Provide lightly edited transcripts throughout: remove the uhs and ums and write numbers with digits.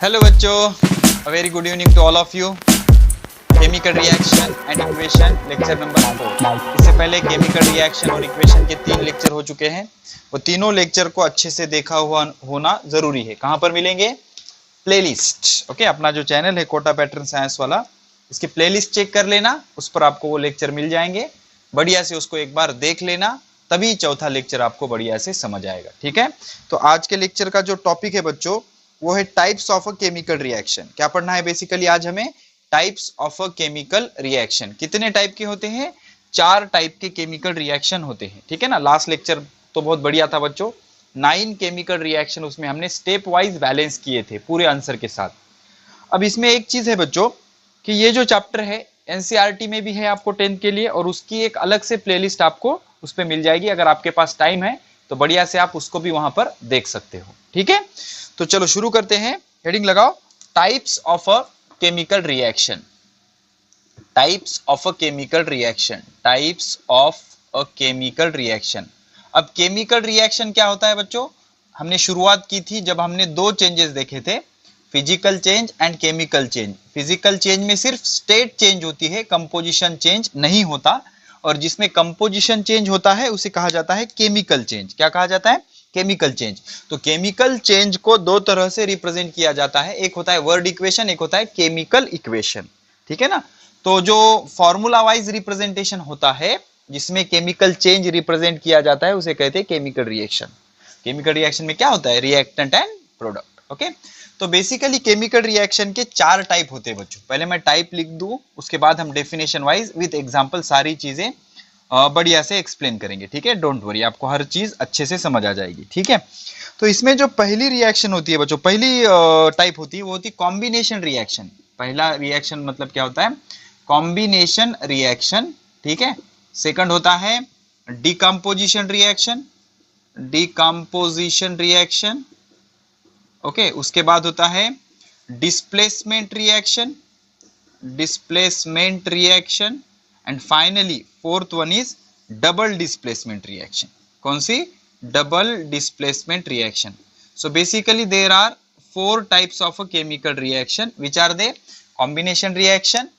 Hello बच्चों, a very good evening to all of you. Chemical reaction and equation lecture number 4। इससे पहले chemical reaction और equation के 3 lecture हो चुके हैं। वो तीनों लेक्चर को अच्छे से देखा हुआ होना जरूरी है। कहाँ पर मिलेंगे? प्लेलिस्ट। ओके, अपना जो चैनल है कोटा पैटर्न साइंस वाला, इसकी प्लेलिस्ट चेक कर लेना, उस पर आपको वो लेक्चर मिल जाएंगे। बढ़िया से उसको एक बार देख लेना, तभी चौथा लेक्चर आपको बढ़िया से समझ आएगा। ठीक है, तो आज के लेक्चर का जो टॉपिक है बच्चों, वो है types of a chemical reaction. क्या पढ़ना है बेसिकली आज हमें? Types of a chemical reaction. कितने टाइप के होते हैं? 4 टाइप के केमिकल रिएक्शन होते हैं। ठीक है ना, लास्ट लेक्चर तो बहुत बढ़िया था बच्चों। 9 केमिकल रिएक्शन उसमें हमने स्टेप वाइज बैलेंस किए थे पूरे आंसर के साथ। अब इसमें एक चीज है बच्चों कि ये जो चैप्टर है एनसीईआरटी में भी है आपको 10th के लिए, और उसकी एक अलग से प्लेलिस्ट आपको उस पर मिल जाएगी। अगर आपके पास टाइम है तो बढ़िया से आप उसको भी वहां पर देख सकते हो। ठीक है, तो चलो शुरू करते हैं। हेडिंग लगाओ, types of a chemical reaction. Types of a chemical reaction. Types of a chemical reaction. अब केमिकल रिएक्शन क्या होता है बच्चों? हमने शुरुआत की थी जब हमने 2 चेंजेस देखे थे, physical change and chemical change. Physical change में सिर्फ स्टेट चेंज होती है, कंपोजिशन चेंज नहीं होता, और जिसमें कंपोजिशन चेंज होता है उसे कहा जाता है केमिकल चेंज। क्या कहा जाता है? Chemical change. तो केमिकल चेंज को 2 तरह से रिप्रेजेंट किया जाता है, एक होता है वर्ड इक्वेशन, एक होता है केमिकल इक्वेशन। ठीक है ना, तो जो फॉर्मूला वाइज रिप्रेजेंटेशन होता है जिसमें केमिकल चेंज रिप्रेजेंट किया जाता है उसे कहते हैं केमिकल रिएक्शन। केमिकल रिएक्शन में क्या होता है? Reactant and product. ओके, तो बेसिकली केमिकल रिएक्शन के 4 टाइप होते हैं बच्चों। पहले मैं टाइप लिख दूं, उसके बाद हम डेफिनेशन वाइज विद एग्जांपल सारी चीजें बढ़िया से एक्सप्लेन करेंगे। ठीक है, डोंट वरी, आपको हर चीज अच्छे से समझ आ जाएगी। ठीक है, तो इसमें जो पहली रिएक्शन होती है बच्चों, पहली टाइप होती है वो होती है कॉम्बिनेशन रिएक्शन। पहला रिएक्शन मतलब क्या होता है? Combination reaction. ठीक है, सेकंड होता है decomposition reaction. Decomposition reaction. Okay, उसके बाद होता है displacement reaction. Displacement reaction. And finally fourth one is double displacement reaction. कौन सी? Double displacement reaction. So basically there are 4 types of a chemical reaction, which are they? Combination reaction,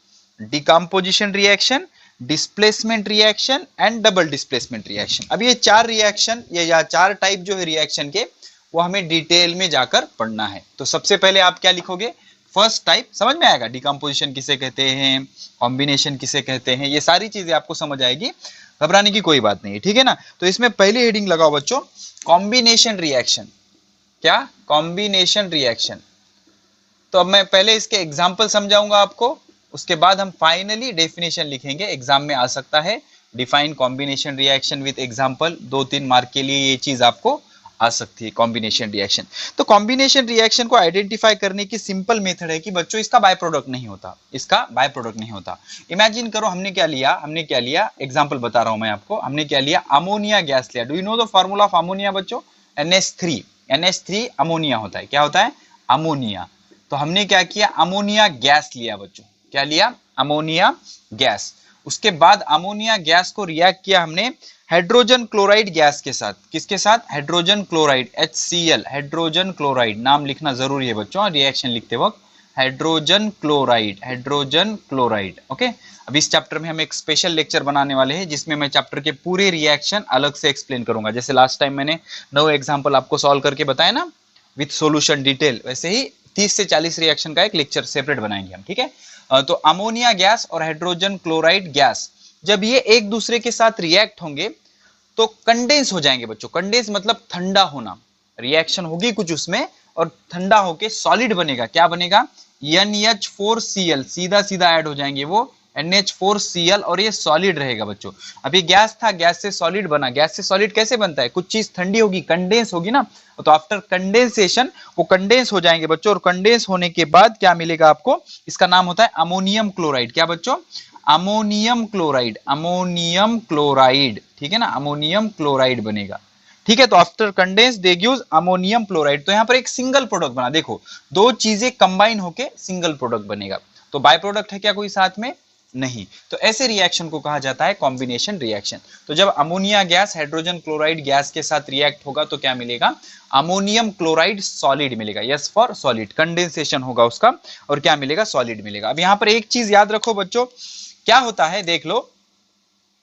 decomposition reaction, displacement reaction and double displacement reaction. अब ये 4 reaction या 4 type जो है reaction के, वो हमें डिटेल में जाकर पढ़ना है। तो सबसे पहले आप क्या लिखोगे? First type. समझ में आएगा डिकम्पोजिशन किसे कहते हैं, कॉम्बिनेशन किसे कहते हैं, ये सारी चीजें आपको समझ आएगी, घबराने की कोई बात नहीं है। ठीक है ना, तो इसमें पहली हेडिंग लगाओ बच्चों, कॉम्बिनेशन रिएक्शन। क्या? Combination reaction. तो अब मैं पहले इसके एग्जाम्पल समझाऊंगा आपको, उसके बाद हम फाइनली डेफिनेशन लिखेंगे। एग्जाम में आ सकता है define combination reaction with example, 2-3 mark के लिए ये चीज आपको आ सकती है, कॉम्बिनेशन रिएक्शन। तो कॉम्बिनेशन रिएक्शन को आइडेंटिफाई करने की सिंपल मेथड है कि बच्चों इसका बाय प्रोडक्ट नहीं होता। इसका बाय प्रोडक्ट नहीं होता। इमेजिन करो हमने क्या लिया, एग्जांपल बता रहा हूं मैं आपको। हमने क्या लिया? अमोनिया गैस लिया। Do you know the formula of ammonia बच्चों? NH3। NH3 अमोनिया होता है। क्या होता है? अमोनिया। तो हमने क्या किया? अमोनिया गैस लिया बच्चों। क्या लिया? Ammonia gas. उसके बाद अमोनिया गैस को रिएक्ट किया हमने हाइड्रोजन क्लोराइड गैस के साथ। किसके साथ? Hydrogen chloride, HCl, hydrogen chloride. नाम लिखना जरूरी है बच्चों रिएक्शन लिखते वक्त। Hydrogen chloride, hydrogen chloride. Okay, अब इस चैप्टर में हम एक स्पेशल लेक्चर बनाने वाले हैं जिसमें मैं चैप्टर के पूरे रिएक्शन अलग से एक्सप्लेन करूंगा। जैसे लास्ट टाइम मैंने 9 एग्जाम्पल आपको सॉल्व करके बताया ना विथ सोल्यूशन डिटेल, वैसे ही 30 से 40 रिएक्शन का एक लेक्चर सेपरेट बनाएंगे हम। ठीक है, तो अमोनिया गैस और हाइड्रोजन क्लोराइड गैस जब ये एक दूसरे के साथ रिएक्ट होंगे तो कंडेंस हो जाएंगे बच्चों। कंडेंस मतलब ठंडा होना। रिएक्शन होगी कुछ उसमें और ठंडा होके सॉलिड बनेगा। क्या बनेगा? NH4Cl, सीधा सीधा ऐड हो जाएंगे वो NH4Cl, और ये सॉलिड रहेगा बच्चों। अभी गैस था, गैस से सॉलिड बना। गैस से सॉलिड कैसे बनता है? कुछ चीज ठंडी होगी, कंडेंस होगी ना, तो आफ्टर कंडेंसेशन वो कंडेंस हो जाएंगे बच्चों। और कंडेंस होने के बाद क्या मिलेगा आपको? इसका नाम होता है अमोनियम क्लोराइड। क्या बच्चों? Ammonium chloride, ammonium chloride. ठीक है ना, अमोनियम क्लोराइड बनेगा। ठीक है, तो आफ्टर कंडेंस दे गिव्स अमोनियम क्लोराइड। तो यहां पर एक सिंगल प्रोडक्ट बना। देखो, 2 चीजें कंबाइन होके सिंगल प्रोडक्ट बनेगा। तो बाय प्रोडक्ट है क्या कोई साथ में? नहीं। तो ऐसे रिएक्शन को कहा जाता है कॉम्बिनेशन रिएक्शन। तो जब ammonia gas hydrogen chloride gas के साथ रिएक्ट होगा तो क्या मिलेगा, अमोनियम क्लोराइड सॉलिड मिलेगा, यस फॉर सॉलिड, कंडेंसेशन होगा उसका और क्या मिलेगा, सॉलिड मिलेगा। अब यहाँ पर एक चीज याद रखो बच्चों, क्या होता है देख लो,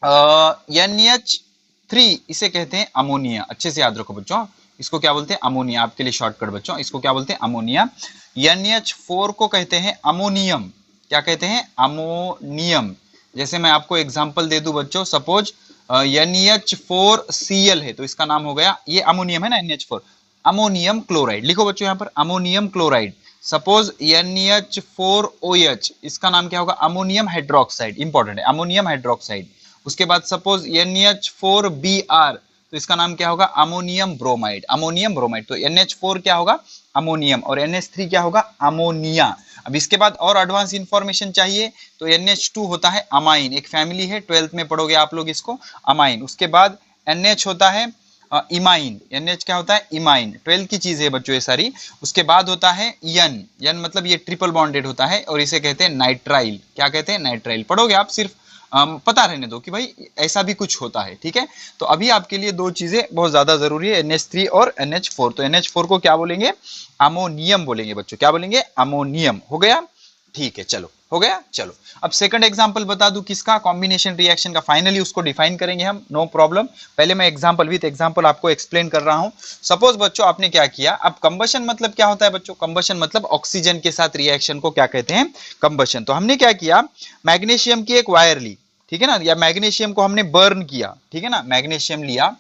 NH3 इसे कहते हैं अमोनिया, अच्छे से याद रखो बच्चों, इसको क्या बोलते हैं, अमोनिया, आपके लिए शॉर्टकट बच्चों, इसको क्या बोलते हैं, अमोनिया। NH4 को कहते हैं अमोनियम, क्या कहते हैं, अमोनियम। जैसे मैं आपको एग्जांपल दे दूं बच्चों, सपोज NH4Cl है तो इसका नाम हो गया, ये अमोनियम है ना, NH4, अमोनियम क्लोराइड, लिखो बच्चों यहाँ पर अमोनियम क्लोराइड। सपोज NH4OH, इसका नाम क्या होगा, अमोनियम हाइड्रोक्साइड, इंपॉर्टेंट है, अमोनियम हाइड्रोक्साइड। उसके बाद सपोज NH4Br, तो इसका नाम क्या होगा, अमोनियम ब्रोमाइड, अमोनियम ब्रोमाइड। तो NH4 क्या होगा, अमोनियम, और NH3 क्या होगा, अमोनिया। अब इसके बाद और एडवांस इंफॉर्मेशन चाहिए तो NH2 होता है अमाइन, एक फैमिली है, 12th में पढ़ोगे आप लोग इसको, अमाइन। उसके बाद NH होता है इमाइन, NH क्या होता है, इमाइन, 12 की चीज है बच्चों ये सारी। उसके बाद होता है यन मतलब ये ट्रिपल बॉन्डेड होता है और इसे कहते हैं नाइट्राइल, क्या कहते हैं, नाइट्राइल। पढ़ोगे आप, सिर्फ पता रहने दो कि भाई ऐसा भी कुछ होता है, ठीक है। तो अभी आपके लिए दो चीजें बहुत ज्यादा जरूरी है, NH3 और NH4। तो NH4 को क्या बोलेंगे, अमोनियम बोलेंगे बच्चों, क्या बोलेंगे, अमोनियम। हो गया, ठीक है, चलो हो गया। चलो अब सेकंड एग्जांपल बता दूं किसका, कॉम्बिनेशन रिएक्शन का, फाइनली उसको डिफाइन करेंगे हम, नो प्रॉब्लम। पहले मैं एग्जांपल विद एग्जांपल आपको एक्सप्लेन कर रहा हूं। सपोज बच्चों आपने क्या किया, अब कंबशन मतलब क्या होता है बच्चों, कंबशन मतलब ऑक्सीजन के साथ रिएक्शन को क्या कहते हैं, कंबशन। तो हमने क्या किया, मैग्नीशियम की एक वायर ली, ठीक है ना, या मैग्नीशियम को हमने बर्न किया, ठीक है ना, मैग्नीशियम लिया,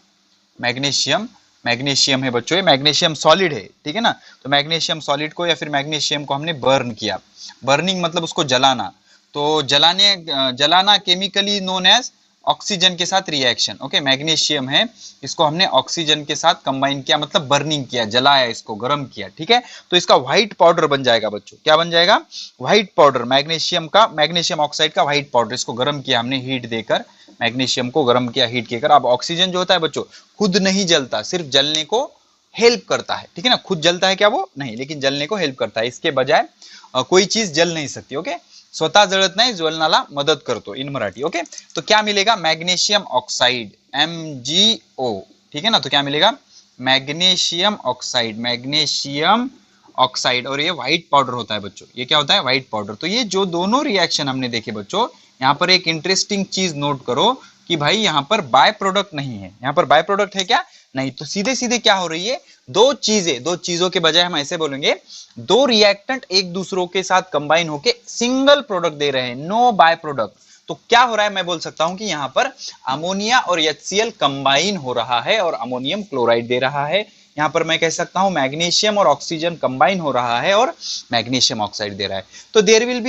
मैग्नीशियम है बच्चों, ये मैग्नीशियम सॉलिड है, ठीक है ना। तो मैग्नीशियम सॉलिड को या फिर मैग्नीशियम को हमने बर्न किया, बर्निंग मतलब उसको जलाना। तो जलाना केमिकली नोन एज ऑक्सीजन के साथ रिएक्शन, ओके। मैग्नीशियम है, इसको हमने ऑक्सीजन के साथ कंबाइन किया, मतलब बर्निंग किया, जलाया, इसको गर्म किया, ठीक है। तो इसका व्हाइट पाउडर बन जाएगा बच्चों, क्या बन जाएगा, व्हाइट पाउडर, मैग्नीशियम का, मैग्नीशियम ऑक्साइड का व्हाइट पाउडर। इसको गर्म किया हमने हीट देकर, मैग्नीशियम को गर्म किया हीट देकर। अब ऑक्सीजन जो होता है बच्चों खुद नहीं जलता, सिर्फ जलने को हेल्प करता है, ठीक है ना, खुद जलता है क्या वो नहीं, लेकिन जलने को हेल्प करता है। इसके बजाय कोई चीज जल नहीं सकती, ओके। स्वतः जळत नाही, ज्वलनाला मदत करतो इन मराठी, ओके। तो क्या मिलेगा, मैग्नीशियम ऑक्साइड, MgO, ठीक है ना। तो क्या मिलेगा, मैग्नीशियम ऑक्साइड, मैग्नीशियम ऑक्साइड, और ये व्हाइट पाउडर होता है बच्चों, ये क्या होता है, व्हाइट पाउडर। तो ये जो दोनों रिएक्शन हमने देखे बच्चों, यहाँ पर एक इंटरेस्टिंग चीज नोट करो कि भाई यहाँ पर बाय प्रोडक्ट नहीं है, यहाँ पर बाय प्रोडक्ट है क्या, नहीं। तो सीधे सीधे क्या हो रही है, दो चीजों के बजाय हम ऐसे बोलेंगे, दो रिएक्टेंट एक दूसरों के साथ कंबाइन होके सिंगल प्रोडक्ट दे रहे हैं, नो बाय प्रोडक्ट। तो क्या हो रहा है, मैं बोल सकता हूं कि यहाँ पर अमोनिया और HCl कंबाइन हो रहा है और अमोनियम क्लोराइड दे रहा है। यहाँ पर मैं कह सकता हूं मैग्नीशियम और ऑक्सीजन कंबाइन हो रहा है और मैग्नीशियम ऑक्साइड दे रहा है। तो there will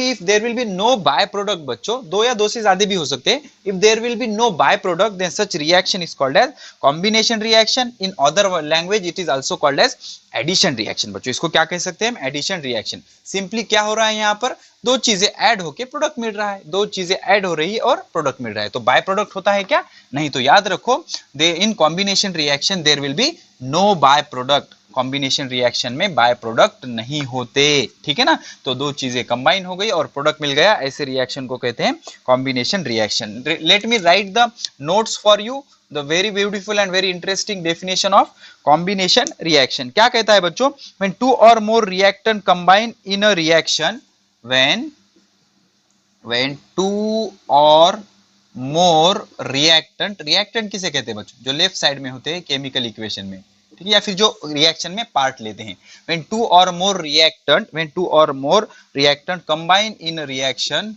be no by product बच्चों, दो या दो से ज्यादा भी हो सकते हैं। If there will be no by product then such reaction is called as combination reaction, in other language it is also called as addition reaction बच्चों। इसको क्या कह सकते हैं हम, एडिशन रिएक्शन। सिंपली क्या हो रहा है, यहाँ पर दो चीजें ऐड होके प्रोडक्ट मिल रहा है, दो चीजें ऐड हो रही है और प्रोडक्ट मिल रहा है। तो बाय प्रोडक्ट होता है क्या, नहीं। तो याद रखो, they in combination reaction there will be no bye product, combination reaction में बाय प्रोडक्ट नहीं होते, ठीक है ना। तो दो चीजें कंबाइन हो गई और प्रोडक्ट मिल गया, ऐसे रिएक्शन को कहते हैं combination reaction. Let me write the notes for you, the very beautiful and very interesting definition of combination reaction. क्या कहता है बच्चों, when two or more reactant combine in a reaction, when two or more reactant किसे कहते हैं बच्चों, जो left side में होते हैं केमिकल इक्वेशन में, ठीक है, या फिर जो रिएक्शन में पार्ट लेते हैं। when two or more reactant combine in a reaction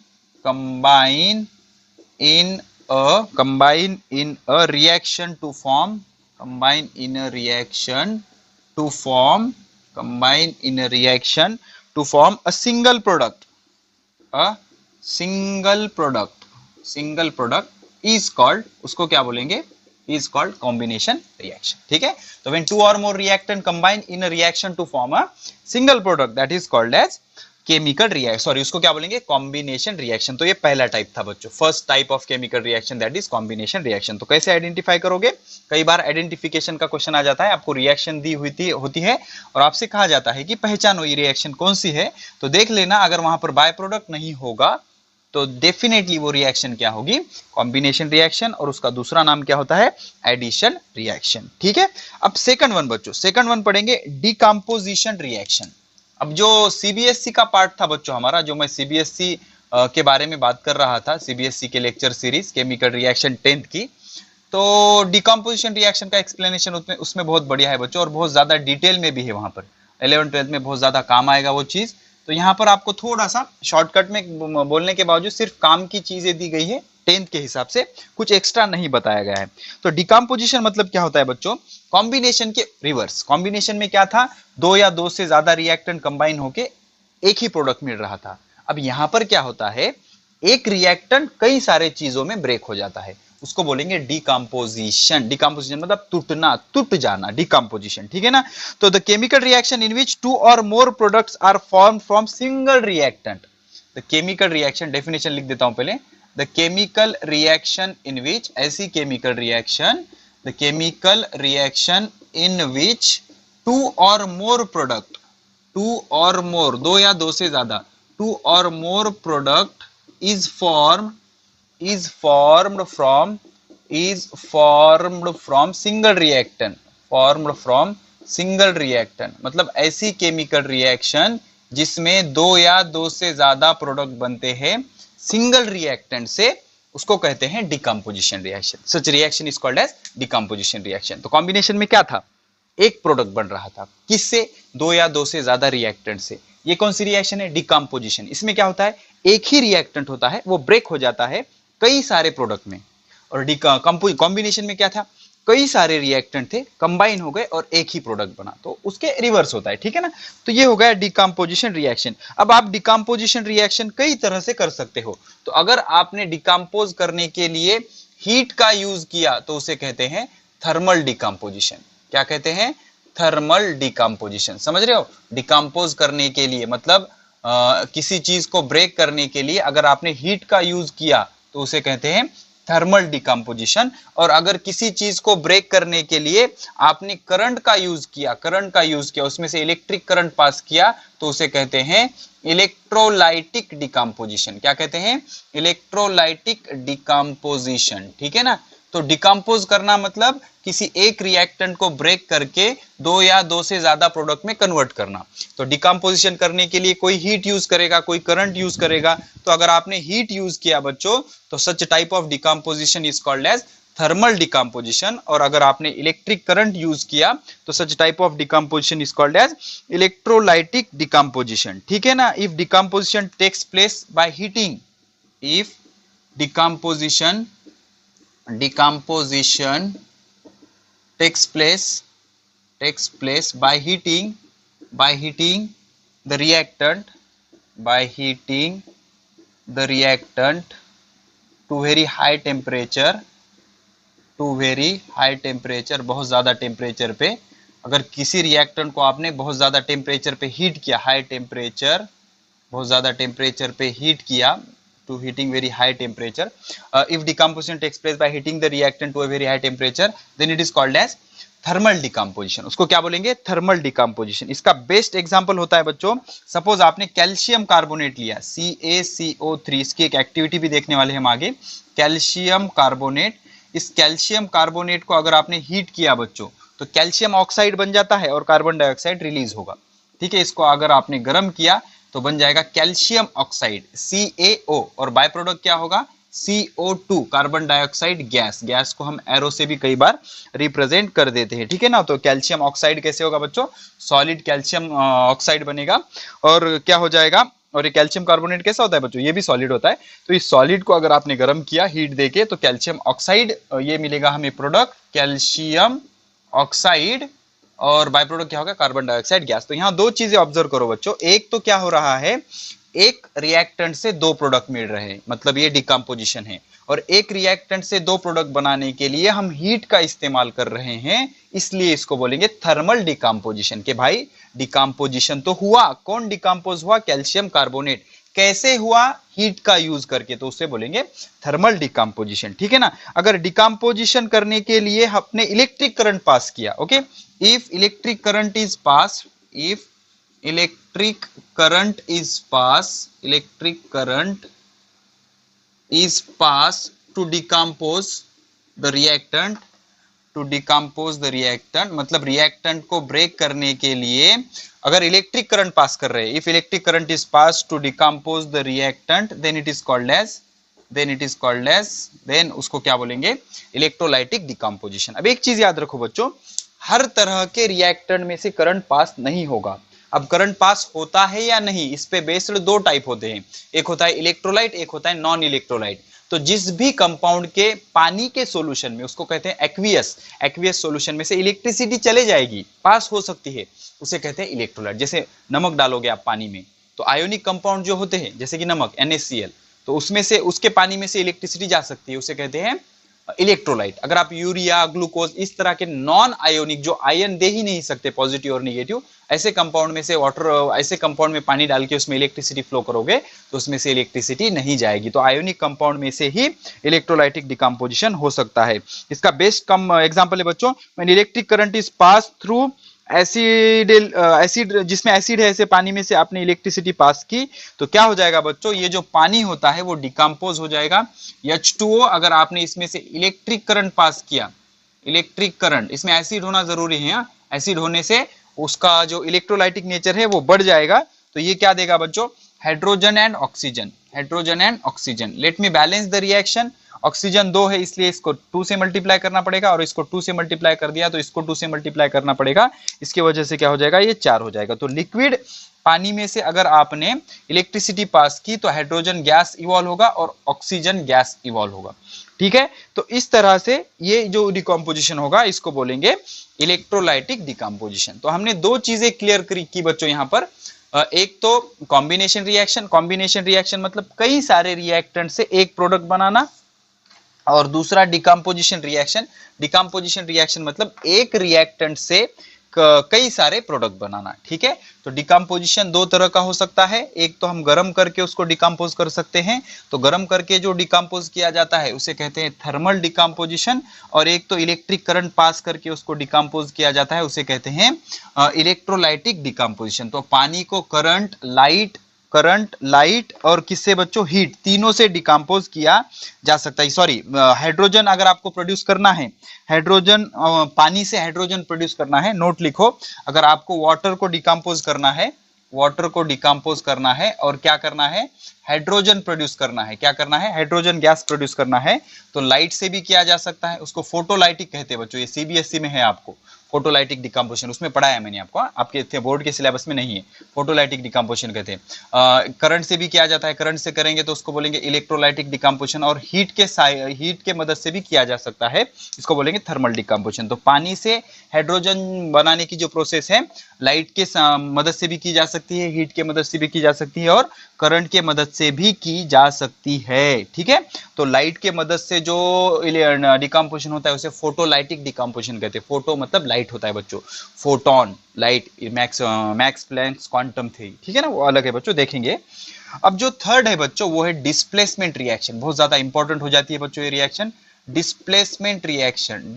to form a single product is called, उसको क्या बोलेंगे, is called combination reaction, ठीक है। तो when two or more reactant combine in a reaction to form a single product, that is called as chemical reaction, sorry उसको क्या बोलेंगे, combination reaction. तो ये पहला टाइप था बच्चों, first type of chemical reaction, that is combination reaction. तो कैसे आइडेंटिफाई करोगे, कई बार आइडेंटिफिकेशन का क्वेश्चन आ जाता है, आपको रिएक्शन दी हुई होती है और आपसे कहा जाता है कि पहचानो ये रिएक्शन कौन सी है। तो देख लेना, अगर वहां पर बाय प्रोडक्ट नहीं होगा तो डेफिनेटली वो रिएक्शन क्या होगी, कॉम्बिनेशन रिएक्शन, और उसका दूसरा नाम क्या होता है, एडिशन रिएक्शन। ठीक है, अब सेकंड वन बच्चों, सेकंड वन पढ़ेंगे डिकम्पोजिशन रिएक्शन। अब जो सीबीएसई का पार्ट था बच्चों हमारा, जो मैं सीबीएसई के बारे में बात कर रहा था, सीबीएसई के lecture series chemical reaction 10th की, तो डिकम्पोजिशन रिएक्शन का एक्सप्लेनेशन उसमें बहुत बढ़िया है बच्चों, और बहुत ज्यादा डिटेल में भी है वहां पर, 11th-12th में बहुत ज्यादा काम आएगा वो चीज। तो यहाँ पर आपको थोड़ा सा शॉर्टकट में बोलने के बावजूद सिर्फ काम की चीजें दी गई है 10th के हिसाब से, कुछ एक्स्ट्रा नहीं बताया गया है। तो डिकम्पोजिशन मतलब क्या होता है बच्चों, कॉम्बिनेशन के रिवर्स। कॉम्बिनेशन में क्या था, दो या दो से ज्यादा रिएक्टेंट कंबाइन होके एक ही प्रोडक्ट मिल रहा था। अब यहाँ पर क्या होता है, एक रिएक्टेंट कई सारे चीजों में ब्रेक हो जाता है, उसको बोलेंगे डिकम्पोजिशन। डिकम्पोजिशन मतलब टूटना, टूट जाना, डिकम्पोजिशन। ठीक है ना। तो the chemical reaction in which 2 or more products are form from single reactant. The chemical reaction, definition लिख देता हूं पहले, the chemical reaction in which, ऐसी chemical reaction, the chemical reaction in which 2 or more product, 2 or मोर, दो या दो से ज्यादा, 2 or more product is formed from single reactant, formed from single reactant, मतलब ऐसी केमिकल रिएक्शन जिसमें दो या दो से ज्यादा प्रोडक्ट बनते हैं सिंगल रिएक्टेंट से, उसको कहते हैं decomposition reaction. Such reaction is called as decomposition reaction. तो कॉम्बिनेशन में क्या था, एक प्रोडक्ट बन रहा था, किससे, दो या दो से ज्यादा रिएक्टेंट से। ये कौन सी रिएक्शन है, डिकम्पोजिशन। इसमें क्या होता है, एक ही रिएक्टेंट होता है, वो ब्रेक हो जाता है कई सारे प्रोडक्ट में। और कॉम्बिनेशन में क्या था, कई सारे रिएक्टेंट थे, कंबाइन हो गए और एक ही प्रोडक्ट बना, तो उसके रिवर्स होता है। ठीक है ना। तो ये हो गया डिकम्पोजिशन रिएक्शन। अब आप डिकम्पोजिशन रिएक्शन कई तरह से कर सकते हो। तो अगर आपने डिकम्पोज करने के लिए हीट का यूज किया तो उसे कहते हैं थर्मल डिकम्पोजिशन। क्या कहते हैं, थर्मल डिकम्पोजिशन। समझ रहे हो, डिकम्पोज करने के लिए मतलब किसी चीज को ब्रेक करने के लिए अगर आपने हीट का यूज किया तो उसे कहते हैं थर्मल डिकम्पोजिशन। और अगर किसी चीज को ब्रेक करने के लिए आपने करंट का यूज किया, उसमें से इलेक्ट्रिक करंट पास किया, तो उसे कहते हैं इलेक्ट्रोलाइटिक डिकम्पोजिशन। क्या कहते हैं, इलेक्ट्रोलाइटिक डिकम्पोजिशन। ठीक है ना। तो डिकम्पोज करना मतलब किसी एक रिएक्टेंट को ब्रेक करके दो या दो से ज्यादा प्रोडक्ट में कन्वर्ट करना। तो डिकम्पोजिशन करने के लिए कोई हीट यूज करेगा, कोई करंट यूज करेगा। तो अगर आपने हीट यूज किया बच्चों, तो such type of decomposition is called as thermal decomposition. और अगर आपने इलेक्ट्रिक करंट यूज किया तो such type of decomposition is called as electrolytic decomposition. ठीक है ना। If decomposition takes place by heating, if decomposition takes place by heating the reactant to very high temperature, बहुत ज्यादा टेम्परेचर पे। अगर किसी रिएक्टेंट को आपने बहुत ज्यादा टेम्परेचर पे हीट किया, बहुत ज्यादा टेम्परेचर पे हीट किया, to heating very high temperature, if decomposition takes place by heating the reactant to a very high temperature, then it is called as thermal decomposition. उसको क्या बोलेंगे, थर्मल डिकम्पोजिशन। इसका बेस्ट एग्जांपल होता है बच्चों, suppose आपने calcium carbonate लिया, CaCO3, इसकी एक एक्टिविटी भी देखने वाले हम आगे। कैल्शियम कार्बोनेट, इस कैल्शियम कार्बोनेट को अगर आपने हीट किया बच्चों, तो कैल्शियम ऑक्साइड बन जाता है और कार्बन डाइऑक्साइड रिलीज होगा। ठीक है। इसको अगर आपने गर्म किया तो बन जाएगा कैल्शियम ऑक्साइड, CaO, और बाय प्रोडक्ट क्या होगा, CO2, carbon dioxide gas. Gas को हम एरो से भी कई बार रिप्रेजेंट कर देते हैं। ठीक है ना। तो कैल्शियम ऑक्साइड कैसे होगा बच्चों, सॉलिड कैल्शियम ऑक्साइड बनेगा। और क्या हो जाएगा, और ये कैल्शियम कार्बोनेट कैसा होता है बच्चों, ये भी सॉलिड होता है। तो इस सॉलिड को अगर आपने गर्म किया हीट देके, तो कैल्शियम ऑक्साइड, ये मिलेगा हमें प्रोडक्ट कैल्शियम ऑक्साइड, और बाय प्रोडक्ट क्या होगा, कार्बन डाइऑक्साइड गैस। तो यहाँ दो चीजें ऑब्जर्व करो बच्चों, एक तो क्या हो रहा है, एक रिएक्टेंट से दो प्रोडक्ट मिल रहे हैं, मतलब ये डिकम्पोजिशन है। और एक रिएक्टेंट से दो प्रोडक्ट बनाने के लिए हम हीट का इस्तेमाल कर रहे हैं, इसलिए इसको बोलेंगे थर्मल डिकम्पोजिशन। के भाई डिकम्पोजिशन तो हुआ, कौन डिकम्पोज हुआ, कैल्शियम कार्बोनेट। कैसे हुआ, हीट का यूज करके, तो उसे बोलेंगे थर्मल डिकम्पोजिशन। ठीक है ना। अगर डिकम्पोजिशन करने के लिए आपने इलेक्ट्रिक करंट पास किया, okay, if electric current is passed, is passed to decompose the reactant, to decompose the reactant, मतलब रिएक्टेंट को ब्रेक करने के लिए अगर इलेक्ट्रिक करंट पास कर रहे हैं, if electric current is pass to decompose the reactant, then it is called as then उसको क्या बोलेंगे, इलेक्ट्रोलाइटिक डिकम्पोजिशन। अब एक चीज याद रखो बच्चों, हर तरह के रिएक्टेंट में से करंट पास नहीं होगा। अब करंट पास होता है या नहीं, इस पे बेस्ड दो टाइप होते हैं, एक होता है इलेक्ट्रोलाइट, एक होता है नॉन इलेक्ट्रोलाइट। तो जिस भी कंपाउंड के पानी के सॉल्यूशन में, उसको कहते हैं एक्वियस सॉल्यूशन में से इलेक्ट्रिसिटी चले जाएगी, पास हो सकती है, उसे कहते हैं इलेक्ट्रोलाइट। जैसे नमक डालोगे आप पानी में, तो आयोनिक कंपाउंड जो होते हैं जैसे कि नमक NaCl, तो उसमें से, उसके पानी में से इलेक्ट्रिसिटी जा सकती है, उसे कहते हैं इलेक्ट्रोलाइट। अगर आप यूरिया, ग्लूकोज, इस तरह के नॉन आयोनिक जो आयन दे ही नहीं सकते पॉजिटिव और निगेटिव, ऐसे कंपाउंड में से वाटर, ऐसे कंपाउंड में पानी डाल के उसमें इलेक्ट्रिसिटी फ्लो करोगे तो उसमें से इलेक्ट्रिसिटी नहीं जाएगी। तो आयोनिक कंपाउंड में से ही इलेक्ट्रोलाइटिक डिकम्पोजिशन हो सकता है। इसका बेस्ट कम एग्जांपल है बच्चों, when electric current is pass through acid, जिसमें एसिड है, ऐसे पानी में से आपने इलेक्ट्रिसिटी पास की तो क्या हो जाएगा बच्चों, ये जो पानी होता है वो डिकम्पोज हो जाएगा। H2O, अगर आपने इसमें से इलेक्ट्रिक करंट पास किया, इलेक्ट्रिक करंट, इसमें एसिड होना जरूरी है, एसिड होने से उसका जो इलेक्ट्रोलाइटिक नेचर है वो बढ़ जाएगा। तो ये क्या देगा बच्चों, hydrogen and oxygen. Let me balance the reaction. Oxygen 2 है इसलिए इसको 2 से मल्टीप्लाई करना पड़ेगा, और इसको 2 से मल्टीप्लाई कर दिया तो इसको 2 से मल्टीप्लाई करना पड़ेगा, इसकी वजह से क्या हो जाएगा, ये 4 हो जाएगा। तो लिक्विड पानी में से अगर आपने इलेक्ट्रिसिटी पास की तो हाइड्रोजन गैस इवॉल्व होगा और ऑक्सीजन गैस इवॉल्व होगा। ठीक है, तो इस तरह से ये जो डिकम्पोजिशन होगा इसको बोलेंगे इलेक्ट्रोलाइटिक डिकम्पोजिशन। तो हमने दो चीजें क्लियर की बच्चों यहाँ पर, एक तो कॉम्बिनेशन रिएक्शन मतलब कई सारे रिएक्टेंट से एक प्रोडक्ट बनाना, और दूसरा डिकम्पोजिशन रिएक्शन मतलब एक रिएक्टेंट से कई सारे प्रोडक्ट बनाना। ठीक है, तो डिकम्पोजिशन दो तरह का हो सकता है, एक तो हम गर्म करके उसको डिकम्पोज कर सकते हैं, तो गर्म करके जो डिकम्पोज किया जाता है उसे कहते हैं थर्मल डिकम्पोजिशन, और एक तो इलेक्ट्रिक करंट पास करके उसको डिकम्पोज किया जाता है, उसे कहते हैं इलेक्ट्रोलाइटिक डिकम्पोजिशन। तो पानी को करंट, लाइट और किससे बच्चों, हीट, तीनों से डिकम्पोज किया जा सकता है। सॉरी, हाइड्रोजन अगर आपको प्रोड्यूस करना है, हाइड्रोजन, पानी से हाइड्रोजन प्रोड्यूस करना है, नोट लिखो, अगर आपको वाटर को डिकम्पोज करना है, और क्या करना है, हाइड्रोजन प्रोड्यूस करना है, हाइड्रोजन गैस प्रोड्यूस करना है, तो लाइट से भी किया जा सकता है, उसको फोटोलाइटिक कहते हैं बच्चों। ये CBSE में है, आपको फोटोलाइटिक डिकम्पोजिशन उसमें पढ़ाया मैंने आपको, आपके बोर्ड के सिलेबस में नहीं है, फोटोलाइटिक डिकम्पोजिशन कहते हैं। करंट से भी किया जाता है, करंट से करेंगे तो उसको बोलेंगे इलेक्ट्रोलाइटिक डिकम्पोजिशन, और हीट के मदद से भी किया जा सकता है, इसको बोलेंगे थर्मल डिकम्पोजिशन। तो पानी से हाइड्रोजन बनाने की जो प्रोसेस है लाइट के मदद से भी की जा सकती है, हीट के मदद से भी की जा सकती है, और करंट के मदद से भी की जा सकती है। ठीक है, तो लाइट के मदद से जो डिकम्पोजिशन होता है उसे फोटोलाइटिक डिकम्पोजिशन कहते हैं। फोटो मतलब लाइट होता है बच्चों, photon, light, Max Planck's quantum theory, ठीक है ना, वो अलग है बच्चों, देखेंगे। अब जो थर्ड है बच्चों वो है डिस्प्लेसमेंट रिएक्शन, बहुत ज्यादा इंपॉर्टेंट हो जाती है बच्चों ये रिएक्शन, डिस्प्लेसमेंट रिएक्शन,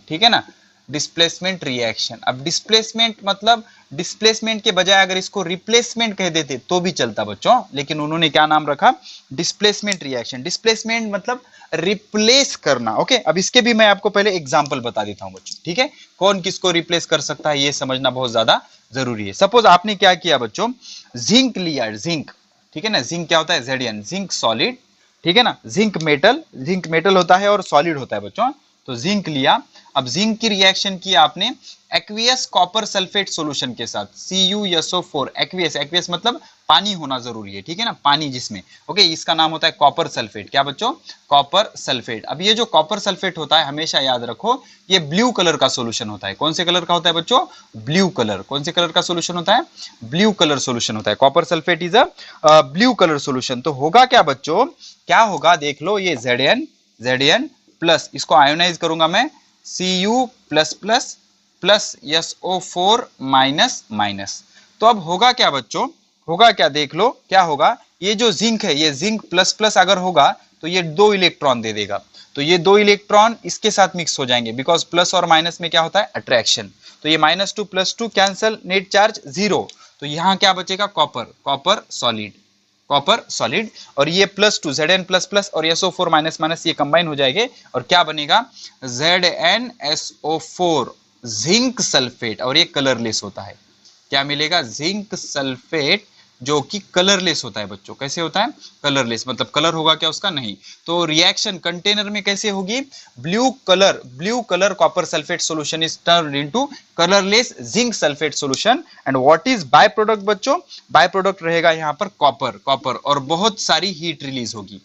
ठीक है ना, डिस्प्लेसमेंट रिएक्शन। अब डिस्प्लेसमेंट मतलब, डिस्प्लेसमेंट के बजाय अगर इसको रिप्लेसमेंट कह देते तो भी चलता बच्चों, लेकिन उन्होंने क्या नाम रखा, डिस्प्लेसमेंट रिएक्शन। डिस्प्लेसमेंट मतलब रिप्लेस करना। ओके, अब इसके भी मैं आपको पहले एग्जांपल बता देता हूं बच्चों, ठीक है, कौन किसको रिप्लेस कर सकता है ये समझना बहुत ज्यादा जरूरी है। सपोज आपने क्या किया बच्चों, जिंक लिया, जिंक, ठीक है ना, जिंक क्या होता है, Zn, जिंक सॉलिड, ठीक है ना, जिंक मेटल होता है और सॉलिड होता है बच्चों, तो जिंक लिया। अब जिंक की रिएक्शन की आपने एक्वियस कॉपर सल्फेट सॉल्यूशन के साथ, CuSO4, एक्वियस मतलब पानी होना जरूरी है, ठीक है ना, पानी जिसमें, ओके, इसका नाम होता है कॉपर सल्फेट। क्या बच्चों, कॉपर सल्फेट। अब ये जो कॉपर सल्फेट होता है हमेशा याद रखो ये ब्लू कलर का सॉल्यूशन होता है। कौन से कलर का होता है बच्चों, ब्लू कलर। कौन से कलर का सॉल्यूशन होता है, ब्लू कलर सॉल्यूशन होता है। Copper sulphate is a blue colour solution. तो होगा क्या बच्चों, क्या होगा देख लो, ये Zn प्लस, इसको आयोनाइज करूंगा मैं, Cu प्लस SO4 माइनस। तो अब होगा क्या बच्चों, होगा क्या देख लो, क्या होगा, ये जो जिंक है, ये जिंक प्लस अगर होगा तो ये 2 इलेक्ट्रॉन दे देगा, तो ये 2 इलेक्ट्रॉन इसके साथ मिक्स हो जाएंगे, बिकॉज प्लस और माइनस में क्या होता है, अट्रैक्शन। तो ये -2 + 2 कैंसल, नेट चार्ज 0, तो यहां क्या बचेगा, कॉपर सॉलिड, कॉपर सॉलिड, और ये +2 Zn++ और SO4 माइनस माइनस ये कंबाइन हो जाएंगे और क्या बनेगा ZnSO4 जिंक सल्फेट, और ये कलरलेस होता है। क्या मिलेगा जिंक सल्फेट जो कि कलरलेस होता है बच्चों। कैसे होता है कलरलेस, मतलब कलर होगा क्या उसका नहीं। तो रिएक्शन कंटेनर में कैसे होगी blue colour copper sulphate solution is turned into colourless zinc sulphate solution and what is by product बच्चों, बाय प्रोडक्ट रहेगा यहाँ पर कॉपर और बहुत सारी हीट रिलीज होगी।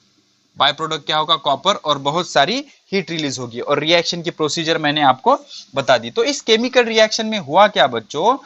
बाय प्रोडक्ट क्या होगा कॉपर और बहुत सारी हीट रिलीज होगी, और रिएक्शन की प्रोसीजर मैंने आपको बता दी। तो इस केमिकल रिएक्शन में हुआ क्या बच्चों,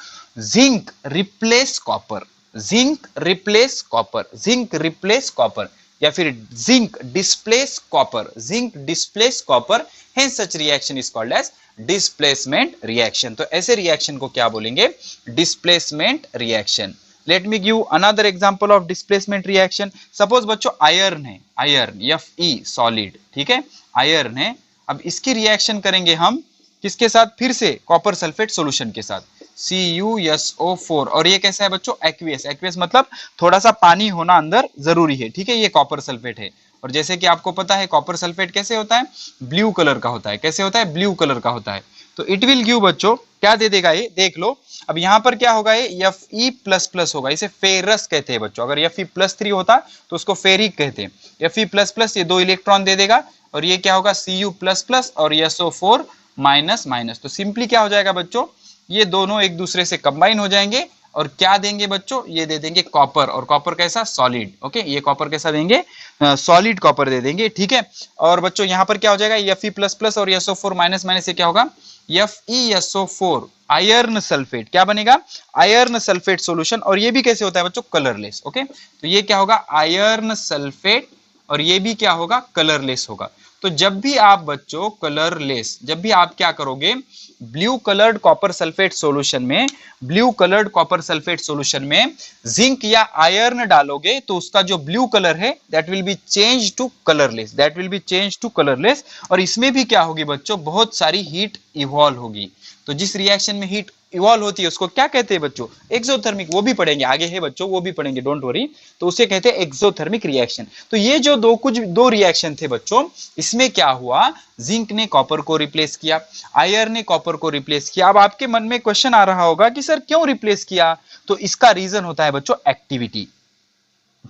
zinc replace copper, zinc replace copper, zinc replace copper, या फिर zinc displace copper, zinc displace copper, hence such reaction is called as displacement reaction. तो ऐसे रिएक्शन को क्या बोलेंगे displacement reaction. Let me give another example of displacement reaction. Suppose बच्चों iron है, iron Fe solid, ठीक है आयरन है। अब इसकी रिएक्शन करेंगे हम किसके साथ, फिर से कॉपर सल्फेट सॉल्यूशन के साथ CuSO4, और ये कैसा है बच्चों एक्वियस, एक्वियस मतलब थोड़ा सा पानी होना अंदर जरूरी है, ठीक है ये कॉपर सल्फेट है। और जैसे कि आपको पता है कॉपर सल्फेट कैसे होता है ब्लू कलर का होता है, कैसे होता है ब्लू कलर का होता है। तो इट विल गिव बच्चों क्या दे देगा ये देख लो। अब यहाँ पर क्या होगा ये Fe++ होगा, इसे फेरस कहते हैं बच्चों। अगर Fe+3 होता तो उसको फेरिक कहते हैं। Fe++ ये 2 इलेक्ट्रॉन दे देगा, और ये क्या होगा Cu++ और SO4 माइनस माइनस। तो सिंपली क्या हो जाएगा बच्चों ये दोनों एक दूसरे से कंबाइन हो जाएंगे और क्या देंगे बच्चों ये दे देंगे कॉपर, और कॉपर कैसा सॉलिड, ओके ये कॉपर कैसा देंगे सॉलिड कॉपर दे देंगे, ठीक है। और बच्चों यहाँ पर क्या हो जाएगा Fe++ और SO4 माइनस माइनस से क्या होगा FeSO4 आयरन सल्फेट, क्या बनेगा आयरन सल्फेट सॉल्यूशन, और ये भी कैसे होता है बच्चों कलरलेस, ओके। तो ये क्या होगा आयरन सल्फेट, और ये भी क्या होगा कलरलेस होगा। तो जब भी आप बच्चों कलरलेस, जब भी आप क्या करोगे blue coloured copper sulphate solution में, blue coloured copper sulphate solution में जिंक या आयरन डालोगे तो उसका जो ब्लू कलर है that will be change to colourless, that will be change to colourless. और इसमें भी क्या होगी बच्चों बहुत सारी हीट इवॉल्व होगी। तो जिस रिएक्शन में हीट इवॉल्व होती है उसको क्या कहते हैं बच्चों एक्सोथर्मिक, वो भी पढ़ेंगे आगे है बच्चों वो भी पढ़ेंगे डोंट वरी। तो उसे कहते हैं एक्सोथर्मिक रिएक्शन। तो ये जो दो रिएक्शन थे बच्चों, इसमें क्या हुआ जिंक ने कॉपर को रिप्लेस किया, आयरन ने कॉपर को रिप्लेस किया। अब आपके मन में क्वेश्चन आ रहा होगा कि सर क्यों रिप्लेस किया, तो इसका रीजन होता है बच्चों एक्टिविटी।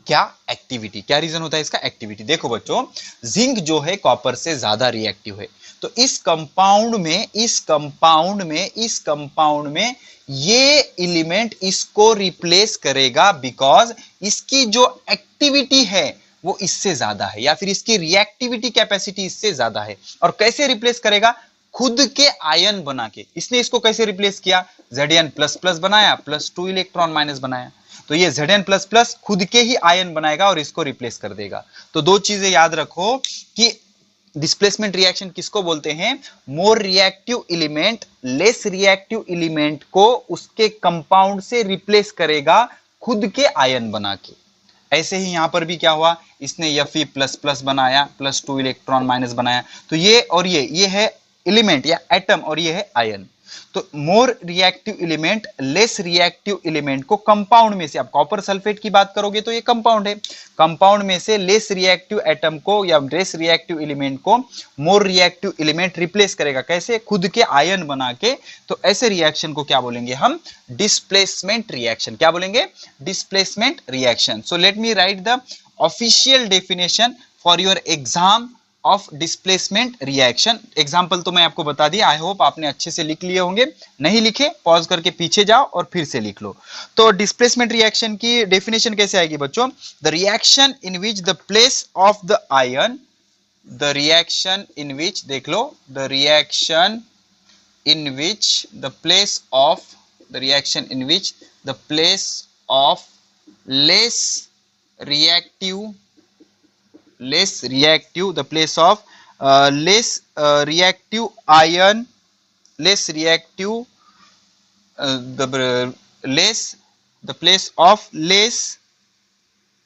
क्या एक्टिविटी, क्या रीजन होता है इसका एक्टिविटी। देखो बच्चों जिंक जो है कॉपर से ज्यादा रिएक्टिव है, तो इस कंपाउंड में ये एलिमेंट इसको रिप्लेस करेगा बिकॉज इसकी जो एक्टिविटी है वो इससे ज्यादा है, या फिर इसकी रिएक्टिविटी कैपेसिटी इससे ज्यादा है। और कैसे रिप्लेस करेगा खुद के आयन बना के। इसने इसको कैसे रिप्लेस किया Zn++ बनाया +2 इलेक्ट्रॉन माइनस बनाया, तो ये Zn++ खुद के ही आयन बनाएगा और इसको रिप्लेस कर देगा। तो दो चीजें याद रखो कि डिस्प्लेसमेंट रिएक्शन किसको बोलते हैं, more reactive element less reactive element को उसके कंपाउंड से रिप्लेस करेगा खुद के आयन बना के। ऐसे ही यहां पर भी क्या हुआ इसने Fe++ बनाया +2 इलेक्ट्रॉन माइनस बनाया, तो ये और ये है एलिमेंट या एटम और ये है आयन। तो more reactive element less reactive element को कंपाउंड में से, अब कॉपर सल्फेट की बात करोगे तो ये कंपाउंड है, कंपाउंड में से लेस रिएक्टिव एटम को या लेस रिएक्टिव एलिमेंट को मोर रिएक्टिव एलिमेंट रिप्लेस करेगा, कैसे खुद के आयन बना के। तो ऐसे रिएक्शन को क्या बोलेंगे हम डिस्प्लेसमेंट रिएक्शन, क्या बोलेंगे displacement reaction. So let me write the official definition for your exam of displacement reaction. Example तो मैं आपको बता दिया, आई होप आपने अच्छे से लिख लिए होंगे, नहीं लिखे पॉज करके पीछे जाओ और फिर से लिख लो। तो डिस्प्लेसमेंट रिएक्शन की डेफिनेशन कैसे आएगी बच्चों, the reaction in which the place of the ion, the reaction in which देख लो, the reaction in which the place of, the reaction in which the place of less reactive, the place of less reactive ion, less reactive the place of less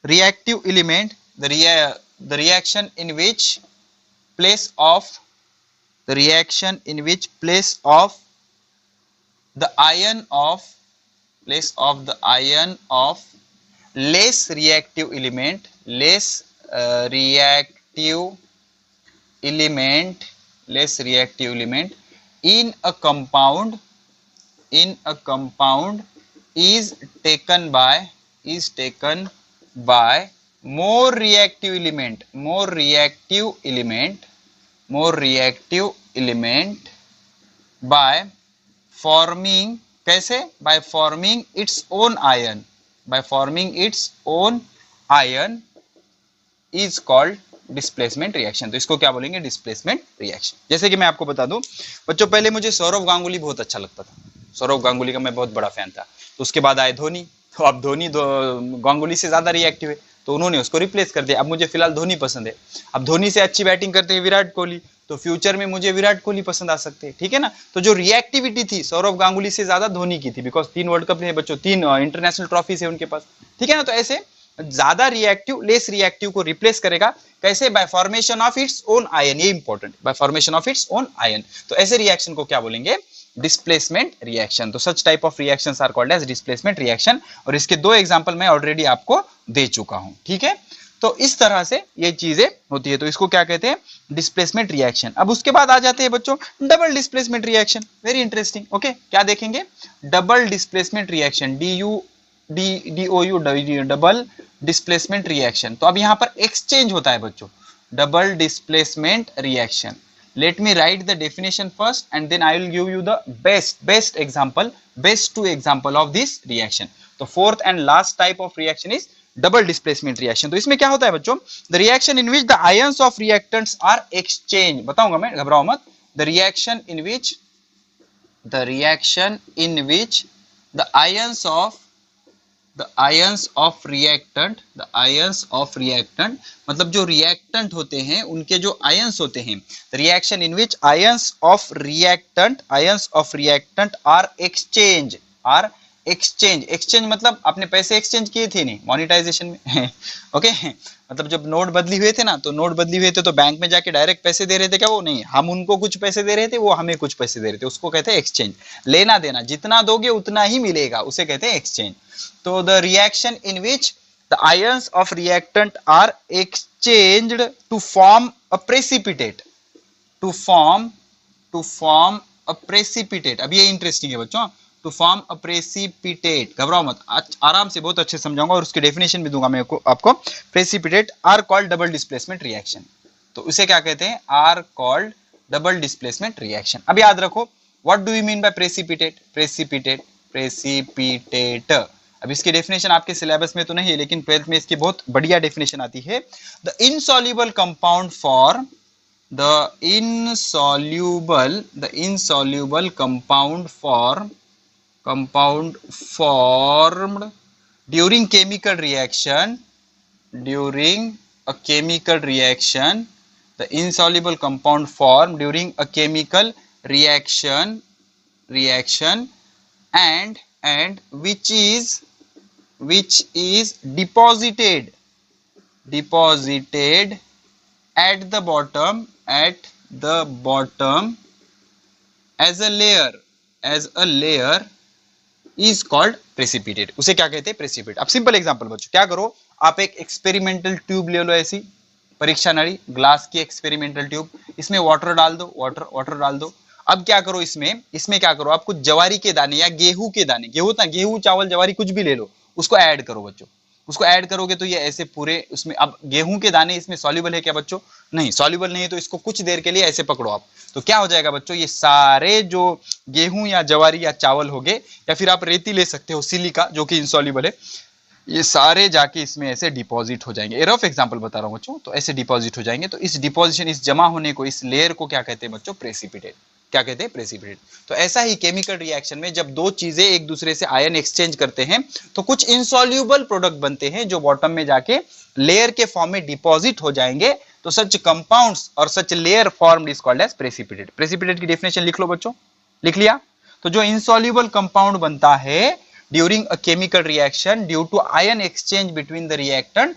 reactive element, the reaction in which place of, the reaction in which place of the ion of, place of the ion of less reactive element, less reactive element, less reactive element in a compound, in a compound is taken by more reactive element, more reactive element, more reactive element by forming, कैसे, by forming its own ion, by forming its own ion is called displacement reaction. तो इसको क्या बोलेंगे, displacement reaction. जैसे कि मैं आपको बता दूं बच्चों, पहले मुझे सौरव गांगुली बहुत अच्छा लगता था, सौरव गांगुली का मैं बहुत बड़ा फैन था। तो उसके बाद आए धोनी, तो अब धोनी गांगुली से ज्यादा रिएक्टिव है, तो उन्होंने उसको रिप्लेस कर दिया। अब मुझे फिलहाल धोनी पसंद है। अब धोनी से अच्छी बैटिंग करते हैं विराट कोहली, तो फ्यूचर में मुझे विराट कोहली पसंद आ सकते हैं, ठीक है ना। तो जो रिएक्टिविटी थी सौरव गांगुली से ज्यादा धोनी की थी, बिकॉज 3 वर्ल्ड कप है बच्चों, 3 इंटरनेशनल ट्रॉफीज है उनके पास, ठीक है ना। तो ऐसे ज्यादा रिएक्टिव लेस रिएक्टिव को रिप्लेस करेगा, कैसे, by formation of its own ion, ये important, by formation of its own ion. तो ऐसे रिएक्शन को क्या बोलेंगे, डिस्प्लेसमेंट रिएक्शन। तो such type of reactions are called as displacement reaction, और इसके 2 एग्जांपल मैं ऑलरेडी आपको दे चुका हूं, ठीक है। तो इस तरह से ये चीजें होती है, तो इसको क्या कहते हैं, डिस्प्लेसमेंट रिएक्शन। अब उसके बाद आ जाते हैं बच्चों double displacement reaction, very interesting. Okay, क्या देखेंगे, double displacement reaction, DOU, double displacement reaction. तो अब यहां पर एक्सचेंज होता है बच्चों, double displacement reaction. Let me write the definition first and then I will give you the best example, best 2 example of this reaction. तो fourth and last type of reaction is double displacement reaction. तो इसमें क्या होता है बच्चों, the reaction in which the ions of reactants are exchanged, बताऊंगा मैं, घबराओ मत। the reaction in which the ions of reactant, मतलब जो रिएक्टेंट होते हैं उनके जो आयंस होते हैं, reaction in which ions of reactant are exchange मतलब आपने पैसे एक्सचेंज किए थे नहीं मोनेटाइजेशन में ओके मतलब जब नोट बदली हुए थे ना, तो नोट बदली हुए थे तो बैंक में जाके डायरेक्ट पैसे दे रहे थे क्या, वो नहीं, हम उनको कुछ पैसे दे रहे थे, वो हमें कुछ पैसे दे रहे थे, उसको कहते हैं एक्सचेंज। लेना देना, जितना दोगे उतना ही मिलेगा, उसे कहते हैं एक्सचेंज। तो the reaction in which the ions of reactant are exchanged to form a precipitate, to form a precipitate. अब ये इंटरेस्टिंग है बच्चों, टू फॉर्म अ प्रेसिपिटेट, घबराओ मत, आराम से बहुत अच्छे समझाऊंगा और उसकी डेफिनेशन भी दूंगा मैं आपको। Precipitate are called double displacement reaction, तो उसे क्या कहते हैं, are called double displacement reaction. अब याद रखो, what do you mean by precipitate. अब इसकी डेफिनेशन आपके सिलेबस में तो नहीं है, लेकिन 12th में इसकी बहुत बढ़िया डेफिनेशन आती है। The insoluble compound form, the insoluble compound formed during chemical reaction, the insoluble compound formed during a chemical reaction and which is deposited at the bottom as a layer is called precipitate। उसे क्या कहते हैं, precipitate. अब simple example बच्चों, क्या करो, आप एक एक्सपेरिमेंटल ट्यूब ले लो, ऐसी परीक्षा नली, ग्लास की एक्सपेरिमेंटल ट्यूब, इसमें वाटर डाल दो, वाटर डाल दो। अब क्या करो, इसमें क्या करो, आप कुछ जवारी के दाने या गेहूं के दाने, गेहूं चावल जवारी कुछ भी ले लो, उसको ऐड करो बच्चों। उसको ऐड करोगे तो ये ऐसे पूरे उसमें, अब गेहूं के दाने इसमें सॉल्युबल है क्या बच्चों, नहीं सॉल्युबल नहीं है, तो इसको कुछ देर के लिए ऐसे पकड़ो आप, तो क्या हो जाएगा बच्चों, ये सारे जो गेहूं या जवारी या चावल हो गए, या फिर आप रेती ले सकते हो, सिलिका जो कि इनसॉल्युबल है, ये सारे जाके इसमें ऐसे डिपॉजिट हो जाएंगे। रफ एग्जांपल बता रहा हूं बच्चों, तो ऐसे डिपॉजिट हो जाएंगे। तो इस डिपॉजिशन, इस जमा होने को, इस लेयर को क्या कहते हैं बच्चों, प्रेसिपिटेट। क्या कहते हैं, प्रेसिपिटेट। तो ऐसा ही केमिकल रिएक्शन में जब दो चीजें एक दूसरे से आयन एक्सचेंज करते हैं तो कुछ इनसॉल्युबल प्रोडक्ट बनते हैं जो बॉटम में जाके लेयर के फॉर्म में डिपॉजिट हो जाएंगे। तो सच कंपाउंड्स और such layer formed is called as precipitate. Precipitate की डेफिनेशन लिख लो बच्चों, लिख लिया। तो जो इनसॉल्युबल कंपाउंड बनता है during a chemical reaction due to ion exchange between the reactant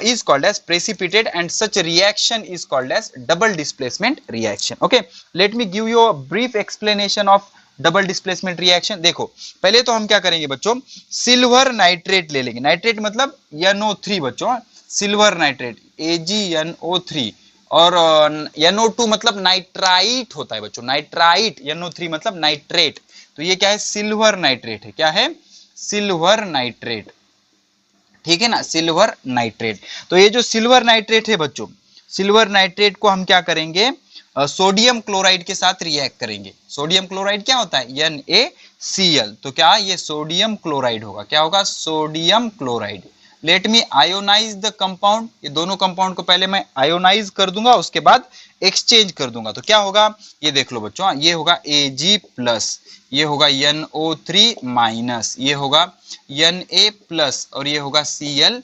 is called as precipitate, and such reaction is called as double displacement reaction. Okay, let me give you a brief explanation of double displacement reaction. देखो पहले तो हम क्या करेंगे बच्चों, silver nitrate ले लेंगे, nitrate मतलब NO3 बच्चों, सिल्वर नाइट्रेट AgNO3, और NO2 मतलब नाइट्राइट होता है बच्चों, नाइट्राइट, NO3 मतलब नाइट्रेट, तो ये क्या है, सिल्वर नाइट्रेट है, क्या है, सिल्वर नाइट्रेट, ठीक है ना, सिल्वर नाइट्रेट। तो ये जो सिल्वर नाइट्रेट है बच्चों, सिल्वर नाइट्रेट को हम क्या करेंगे, सोडियम क्लोराइड के साथ रिएक्ट करेंगे। सोडियम क्लोराइड क्या होता है, NaCl, तो क्या ये सोडियम क्लोराइड होगा, क्या होगा, sodium chloride. Let me ionise the compound, ये दोनों कंपाउंड को पहले मैं आयोनाइज कर दूंगा, उसके बाद एक्सचेंज कर दूंगा, तो क्या होगा, ये देख लो बच्चों, ये होगा Ag+, ये होगा NO3-, ये होगा Na+, और ये होगा Cl-,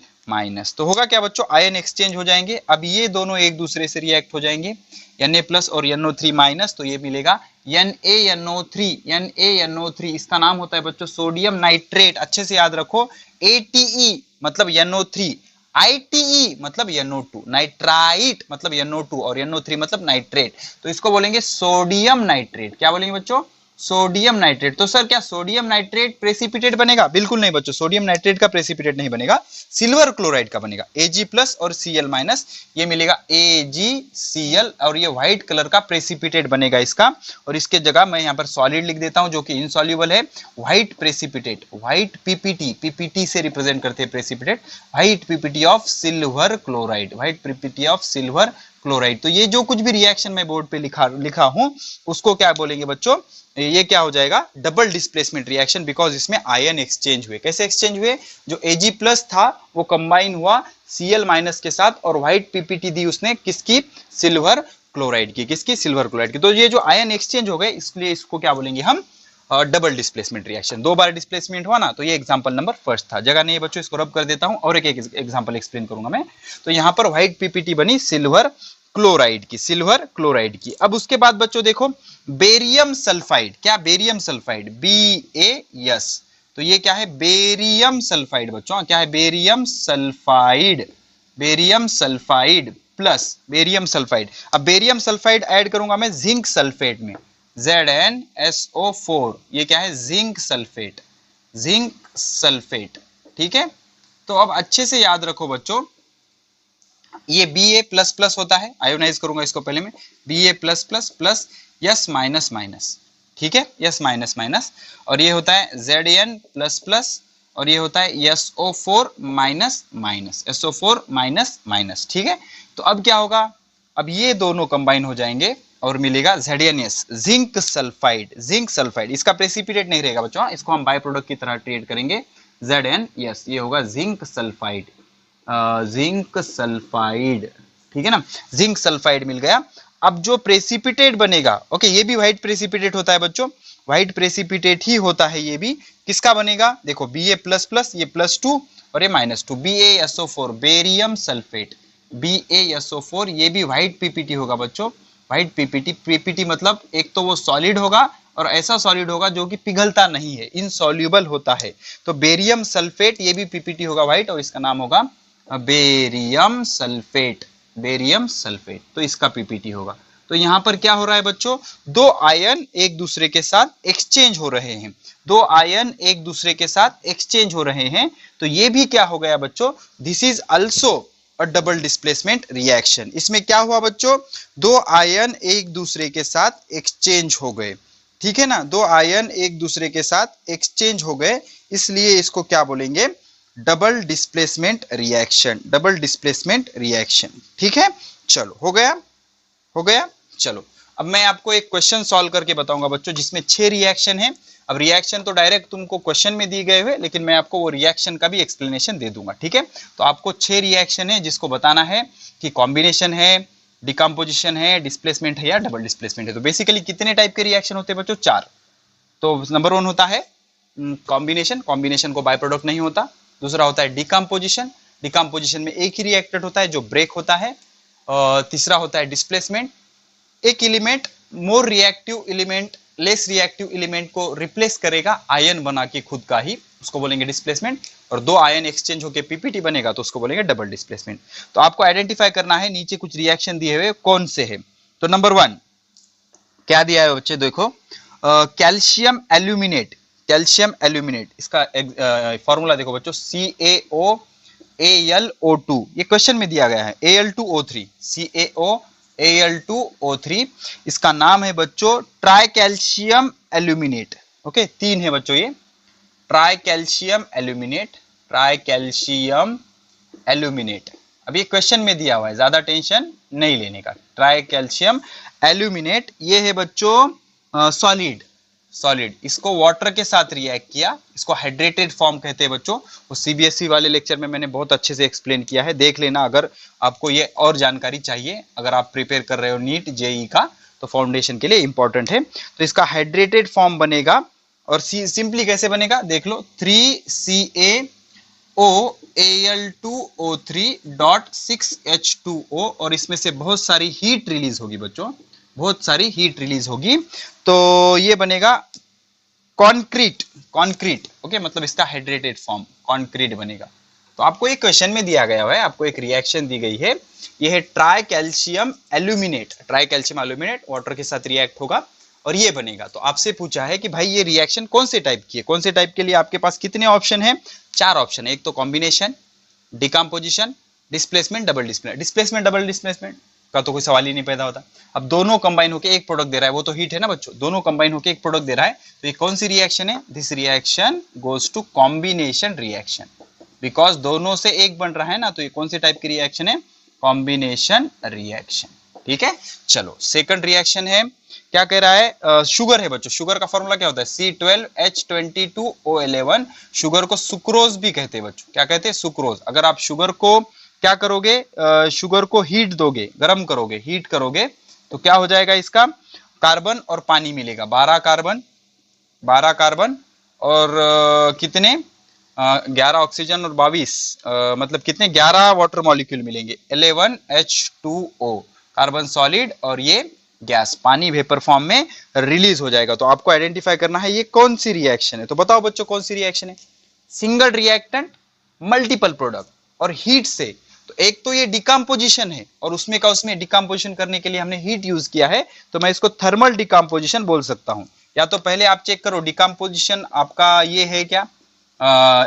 तो होगा क्या बच्चों, आयन एक्सचेंज हो जाएंगे। अब ये दोनों एक दूसरे से रिएक्ट हो जाएंगे, Na+ और NO3-, तो ये मिलेगा NaNO3, इसका नाम होता है बच्चों सोडियम नाइट्रेट, अच्छे से याद रखो, ATE मतलब NO3, ITE मतलब NO2, नाइट्राइट मतलब NO2, और NO3 मतलब नाइट्रेट, तो इसको बोलेंगे सोडियम नाइट्रेट। क्या बोलेंगे बच्चों, सोडियम नाइट्रेट। तो सर क्या सोडियम नाइट्रेट प्रेसिपिटेट बनेगा, बिल्कुल नहीं बच्चों, सोडियम नाइट्रेट का प्रेसिपिटेट नहीं बनेगा, सिल्वर क्लोराइड का बनेगा, Ag+ और Cl-, ये मिलेगा AgCl, और ये व्हाइट कलर का प्रेसिपिटेट बनेगा इसका, और इसके जगह मैं यहाँ पर सॉलिड लिख देता हूँ जो कि इनसॉल्युबल है, व्हाइट प्रेसिपिटेट, व्हाइट PPT से रिप्रेजेंट करते हैं precipitate, white PPT of silver chloride, white PPT of silver chloride. तो ये जो कुछ भी रिएक्शन मैं बोर्ड पे लिखा हूं उसको क्या बोलेंगे बच्चों, ये क्या हो जाएगा, डबल डिस्प्लेसमेंट रिएक्शन, बिकॉज इसमें आयन एक्सचेंज हुए। कैसे एक्सचेंज हुए, जो Ag+ था वो कंबाइन हुआ Cl- के साथ, और व्हाइट PPT दी उसने किसकी, सिल्वर क्लोराइड की, किसकी, सिल्वर क्लोराइड की। तो ये जो आयन एक्सचेंज हो गए, इसलिए इसको क्या बोलेंगे हम, डबल डिस्प्लेसमेंट रिएक्शन। दो बार डिस्प्लेसमेंट हुआ ना, तो ये एग्जांपल नंबर फर्स्ट था। जगह नहीं है बच्चों, इसको रब कर देता हूं और एक एग्जांपल एक्सप्लेन करूंगा मैं। तो यहां पर व्हाइट PPT बनी सिल्वर क्लोराइड की, सिल्वर क्लोराइड की। अब उसके बाद बच्चों देखो, बेरियम सल्फाइड, क्या, बेरियम सल्फाइड, BaS, तो ये क्या है, बेरियम सल्फाइड बच्चों, क्या है, barium sulphide, barium sulphide plus barium sulphide. अब बेरियम सल्फाइड ऐड करूंगा मैं जिंक सल्फेट में, ZnSO4, ये क्या है, जिंक सल्फेट, जिंक सल्फेट, ठीक है। तो अब अच्छे से याद रखो बच्चों, ये Ba++ होता है, आयोनाइज करूंगा इसको पहले में, Ba++ प्लस S-, ठीक है, S-, और ये होता है Zn++, और ये होता है SO4-, SO4-, ठीक है। तो अब क्या होगा, अब ये दोनों कंबाइन हो जाएंगे और मिलेगा ZnS, zinc sulphide, zinc sulphide. इसका प्रेसिपिटेट नहीं रहेगा बच्चों, इसको हम बाय प्रोडक्ट की तरह ट्रीट करेंगे, ZnS, ये होगा जिंक सल्फाइड, जिंक सल्फाइड, ठीक है ना, जिंक सल्फाइड मिल गया। अब जो प्रेसिपिटेट बनेगा, ओके, ये भी व्हाइट प्रेसिपिटेट होता है बच्चों, व्हाइट प्रेसिपिटेट ही होता है ये भी, किसका बनेगा, देखो Ba++, ये +2 और ये -2, BaSO4, बेरियम सल्फेट, BaSO4, ये भी व्हाइट PPT होगा बच्चों, व्हाइट PPT मतलब एक तो वो सॉलिड होगा और ऐसा सॉलिड होगा जो कि पिघलता नहीं है, इनसॉल्युबल होता है। तो बेरियम सल्फेट, ये भी PPT होगा व्हाइट, और इसका नाम होगा बेरियम सल्फेट, बेरियम सल्फेट, तो इसका PPT होगा। तो यहां पर क्या हो रहा है बच्चों, दो आयन एक दूसरे के साथ एक्सचेंज हो रहे हैं, दो आयन एक दूसरे के साथ एक्सचेंज हो रहे हैं, तो ये भी क्या हो गया बच्चों, this is also a double displacement reaction. इसमें क्या हुआ बच्चों, दो आयन एक दूसरे के साथ एक्सचेंज हो गए, ठीक है ना, दो आयन एक दूसरे के साथ एक्सचेंज हो गए, इसलिए इसको क्या बोलेंगे, double displacement reaction, double displacement reaction, ठीक है। चलो हो गया, हो गया। चलो अब मैं आपको एक क्वेश्चन सॉल्व करके बताऊंगा बच्चों, जिसमें 6 रिएक्शन है। अब रिएक्शन तो डायरेक्ट तुमको क्वेश्चन में दिए गए हुए, लेकिन मैं आपको वो रिएक्शन का भी एक्सप्लेनेशन दे दूंगा, ठीक है। तो आपको 6 रिएक्शन है जिसको बताना है कि कॉम्बिनेशन है, डिकम्पोजिशन है, डिस्प्लेसमेंट है या डबल डिस्प्लेसमेंट है। तो बेसिकली कितने टाइप के रिएक्शन होते हैं बच्चों, 4। तो नंबर 1 होता है कॉम्बिनेशन, कॉम्बिनेशन को बाय प्रोडक्ट नहीं होता। दूसरा होता है डिकम्पोजिशन, डिकम्पोजिशन में एक ही रिएक्टेंट होता है जो ब्रेक होता है। तीसरा होता है डिस्प्लेसमेंट, एक element more reactive element less reactive element को रिप्लेस करेगा आयन बना के खुद का ही, उसको बोलेंगे डिस्प्लेसमेंट। और दो आयन एक्सचेंज होकर PPT बनेगा तो उसको बोलेंगे डबल डिस्प्लेसमेंट। तो आपको आइडेंटिफाई करना है नीचे कुछ रिएक्शन दिए हुए कौन से है। तो नंबर 1 क्या दिया है बच्चे, देखो कैल्शियम एल्यूमिनेट, कैल्शियम एल्यूमिनेट, इसका फॉर्मूला देखो बच्चों, CaO Al O2, ये क्वेश्चन में दिया गया है, Al2O3, CaO Al2O3, इसका नाम है बच्चों ट्राई कैल्शियम एल्यूमिनेट। ओके, तीन है बच्चों ये, try calcium aluminate, try calcium aluminate. अब ये क्वेश्चन में दिया हुआ है, ज्यादा टेंशन नहीं लेने का। ट्राई कैल्शियम एल्यूमिनेट, ये है बच्चों सॉलिड, सॉलिड, इसको वाटर के साथ रिएक्ट किया, इसको हाइड्रेटेड फॉर्म कहते हैं बच्चों। वो CBSE वाले लेक्चर में मैंने बहुत अच्छे से एक्सप्लेन किया है, देख लेना अगर आपको ये और जानकारी चाहिए, अगर आप प्रिपेयर कर रहे हो नीट JEE का, तो फाउंडेशन के लिए इंपॉर्टेंट है। तो इसका हाइड्रेटेड फॉर्म बनेगा, और सिंपली कैसे बनेगा देख लो, 3CaO Al2O3.6H2O, और इसमें से बहुत सारी हीट रिलीज होगी बच्चों, बहुत सारी हीट रिलीज होगी, तो ये बनेगा कॉन्क्रीट, कॉन्क्रीट। ओके, मतलब इसका हाइड्रेटेड फॉर्म कॉन्क्रीट बनेगा। तो आपको एक क्वेश्चन में दिया गया है, आपको एक रिएक्शन दी गई है, ये है try calcium aluminate, try calcium aluminate water के साथ रिएक्ट होगा और ये बनेगा। तो आपसे पूछा है कि भाई ये रिएक्शन कौन से टाइप की है, कौन से टाइप के लिए आपके पास कितने ऑप्शन है, 4 ऑप्शन है। एक तो combination, decomposition, displacement, double displacement. Displacement double displacement का तो कोई सवाल ही नहीं पैदा होता। अब दोनों कंबाइन होकर एक प्रोडक्ट दे रहा है, वो तो हीट है ना बच्चों, दोनों कंबाइन होकर एक प्रोडक्ट दे रहा है, तो ये कौन सी रिएक्शन है, this reaction goes to combination reaction, because दोनों से एक बन रहा है ना, तो ये कौन से टाइप की रिएक्शन है, कॉम्बिनेशन रिएक्शन। ठीक है, चलो सेकंड रिएक्शन है, क्या कह रहा है, शुगर है बच्चों, शुगर का फॉर्मूला क्या होता है, C12H22O11, शुगर को सुक्रोज भी कहते हैं बच्चों, क्या कहते हैं, सुक्रोज। अगर आप शुगर को क्या करोगे, शुगर को हीट दोगे, गर्म करोगे, हीट करोगे, तो क्या हो जाएगा, इसका कार्बन और पानी मिलेगा, 12 कार्बन, 12 कार्बन और कितने 11 ऑक्सीजन और 22 मतलब कितने 11 वाटर मॉलिक्यूल मिलेंगे, 11H2O, कार्बन सॉलिड और ये गैस, पानी वेपर फॉर्म में रिलीज हो जाएगा। तो आपको आइडेंटिफाई करना है ये कौन सी रिएक्शन है। तो बताओ बच्चों कौन सी रिएक्शन है, सिंगल रिएक्टेंट, मल्टीपल प्रोडक्ट और हीट से। तो एक तो ये डिकम्पोजिशन है, और उसमें डिकम्पोजिशन करने के लिए हमने हीट यूज किया है, तो मैं इसको थर्मल डिकम्पोजिशन बोल सकता हूं। या तो पहले आप चेक करो डिकम्पोजिशन आपका ये है क्या,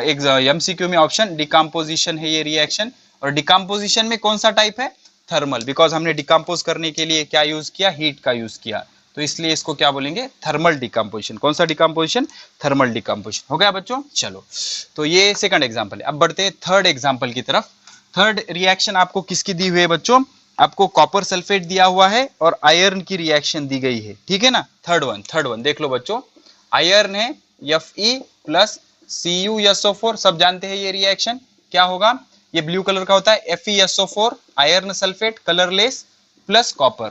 एक MCQ में ऑप्शन डिकम्पोजिशन है ये रिएक्शन, और डिकम्पोजिशन में कौन सा टाइप है, थर्मल, बिकॉज हमने डिकम्पोज करने के लिए क्या यूज किया, हीट का यूज किया, तो इसलिए इसको क्या बोलेंगे, थर्मल डिकम्पोजिशन। कौन सा डिकम्पोजिशन, थर्मल डिकम्पोजिशन। हो गया बच्चों, चलो तो ये सेकंड एग्जांपल है। अब बढ़ते हैं थर्ड एग्जांपल की तरफ। थर्ड रिएक्शन आपको किसकी दी हुई है बच्चों, आपको कॉपर सल्फेट दिया हुआ है और आयरन की रिएक्शन दी गई है, ठीक है ना। थर्ड वन देख लो बच्चों, आयरन है Fe प्लस CuSO4, सब जानते हैं ये रिएक्शन क्या होगा, ये ब्लू कलर का होता है, FeSO4 iron sulphate colourless plus copper.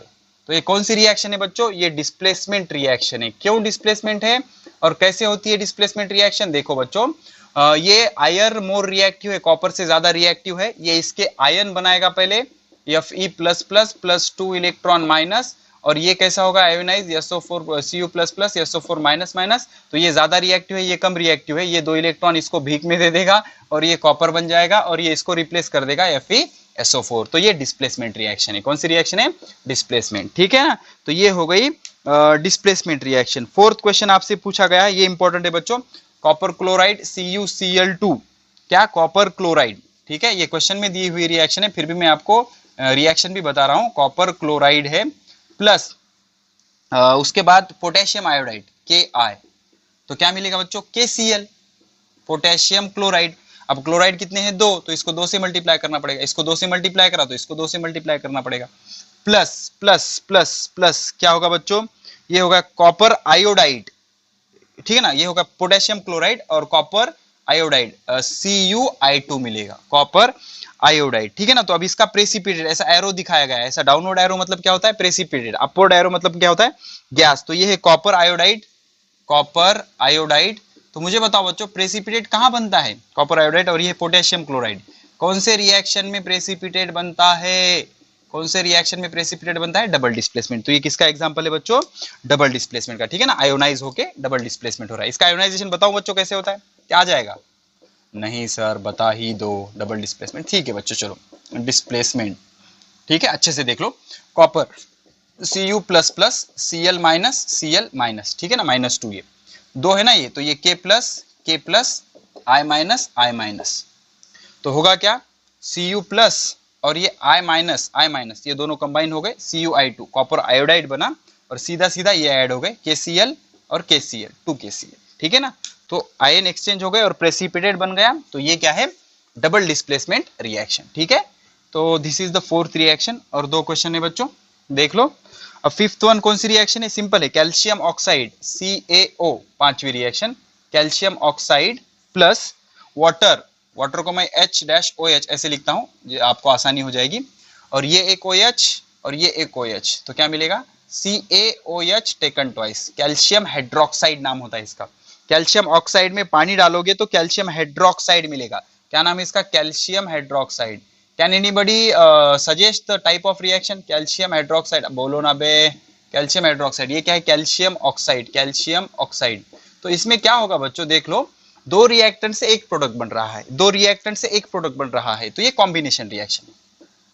तो ये कौन सी रिएक्शन है बच्चों, ये डिस्प्लेसमेंट रिएक्शन है। क्यों डिस्प्लेसमेंट है और कैसे होती है डिस्प्लेसमेंट रिएक्शन, देखो बच्चों, ये आयरन मोर रिएक्टिव है, कॉपर से ज्यादा रिएक्टिव है, ये इसके आयन बनाएगा पहले Fe plus plus plus 2 electron minus, और ये कैसा होगा ionize SO4 Cu plus plus SO4 minus minus, तो ये ज्यादा रिएक्टिव है, ये कम रिएक्टिव है, ये 2 इलेक्ट्रॉन इसको भीख में दे देगा और ये कॉपर बन जाएगा और ये इसको रिप्लेस कर देगा FeSO4। तो ये डिस्प्लेसमेंट रिएक्शन है। कौन सी रिएक्शन है, डिस्प्लेसमेंट, ठीक है ना। तो ये हो गई डिस्प्लेसमेंट रिएक्शन। फोर्थ क्वेश्चन आपसे पूछा गया है, ये इंपॉर्टेंट है बच्चों, कॉपर क्लोराइड CuCl2, क्या कॉपर क्लोराइड, ठीक है, ये क्वेश्चन में दी हुई रिएक्शन है, फिर भी मैं आपको रिएक्शन भी बता रहा हूं। कॉपर क्लोराइड है प्लस उसके बाद पोटेशियम आयोडाइड Ki, तो क्या मिलेगा बच्चों, KCl, पोटेशियम क्लोराइड। अब क्लोराइड कितने हैं, 2, तो इसको 2 से मल्टीप्लाई करना पड़ेगा, इसको 2 से मल्टीप्लाई करा तो इसको 2 से मल्टीप्लाई करना पड़ेगा, प्लस प्लस प्लस प्लस क्या होगा बच्चों, ये होगा कॉपर आयोडाइड, ठीक है ना, ये होगा पोटेशियम क्लोराइड और कॉपर आयोडाइड CuI2 मिलेगा, कॉपर आयोडाइड, ठीक है ना। तो अब इसका प्रेसिपिटेट ऐसा एरो दिखाया गया है, ऐसा डाउनवर्ड एरो मतलब क्या होता है, प्रेसिपिटेट, अपवर्ड एरो मतलब क्या होता है, गैस। तो ये है कॉपर आयोडाइड, कॉपर आयोडाइड। तो मुझे बताओ बच्चों प्रेसिपिटेट कहां बनता है, कॉपर आयोडाइड, और ये पोटेशियम क्लोराइड, कौन से रिएक्शन में प्रेसिपिटेट बनता है, कौन से रिएक्शन में प्रेसिपिटेट बनता है, डबल डिस्प्लेसमेंट। तो ये किसका एग्जांपल है बच्चों, डबल डिस्प्लेसमेंट का, ठीक है ना, आयोनाइज होके डबल डिस्प्लेसमेंट हो रहा है। इसका आयोनाइजेशन बताओ बच्चों कैसे होता है, क्या आ जाएगा, नहीं सर बता ही दो, डबल डिस्प्लेसमेंट, ठीक है बच्चों, चलो डिस्प्लेसमेंट, ठीक है, अच्छे से देख लो, copper Cu plus plus Cl minus Cl minus, ठीक है ना, -2 ये दो है ना ये, तो ये K प्लस I माइनस, तो होगा क्या Cu प्लस और ये I माइनस ये दोनों कंबाइन हो गए CuI2, कॉपर आयोडाइड बना और सीधा सीधा ये ऐड हो गए KCl और KCl 2KCl, ठीक है ना। तो आयन एक्सचेंज हो गए और प्रेसिपिटेट बन गया, तो ये क्या है डबल डिस्प्लेसमेंट रिएक्शन, ठीक है। तो this is the fourth reaction और दो क्वेश्चन है बच्चों, देख लो। अब फिफ्थ वन कौन सी रिएक्शन है, सिंपल है, कैल्शियम ऑक्साइड CaO, पांचवी reaction, calcium oxide plus water, water को मैं H-OH ऐसे लिखता हूं, आपको आसानी हो जाएगी, और ये एक OH और ये एक OH, तो क्या मिलेगा CaOH taken twice, calcium hydroxide नाम होता है इसका। कैल्शियम ऑक्साइड में पानी डालोगे तो कैल्शियम हाइड्रोक्साइड मिलेगा, क्या नाम है इसका, calcium hydroxide. Can anybody suggest the type of reaction, calcium hydroxide, बोलो ना बे, कैल्शियम हाइड्रोक्साइड, ये क्या है कैल्शियम ऑक्साइड, कैल्शियम ऑक्साइड। तो इसमें क्या होगा बच्चों, देख लो, दो रिएक्टेंट से एक प्रोडक्ट बन रहा है, दो रिएक्टेंट से एक प्रोडक्ट बन रहा है, तो ये कॉम्बिनेशन रिएक्शन,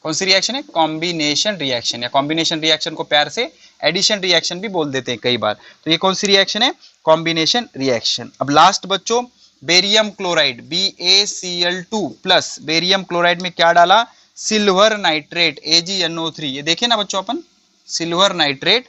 कौन सी रिएक्शन है, कॉम्बिनेशन रिएक्शन, या कॉम्बिनेशन रिएक्शन को प्यार से एडिशन रिएक्शन भी बोल देते हैं कई बार। तो ये कौन सी रिएक्शन है, कॉम्बिनेशन रिएक्शन। अब लास्ट बच्चों barium chloride BaCl2 plus barium chloride में क्या डाला, सिल्वर नाइट्रेट AgNO3, ये देखे ना बच्चों अपन, सिल्वर नाइट्रेट,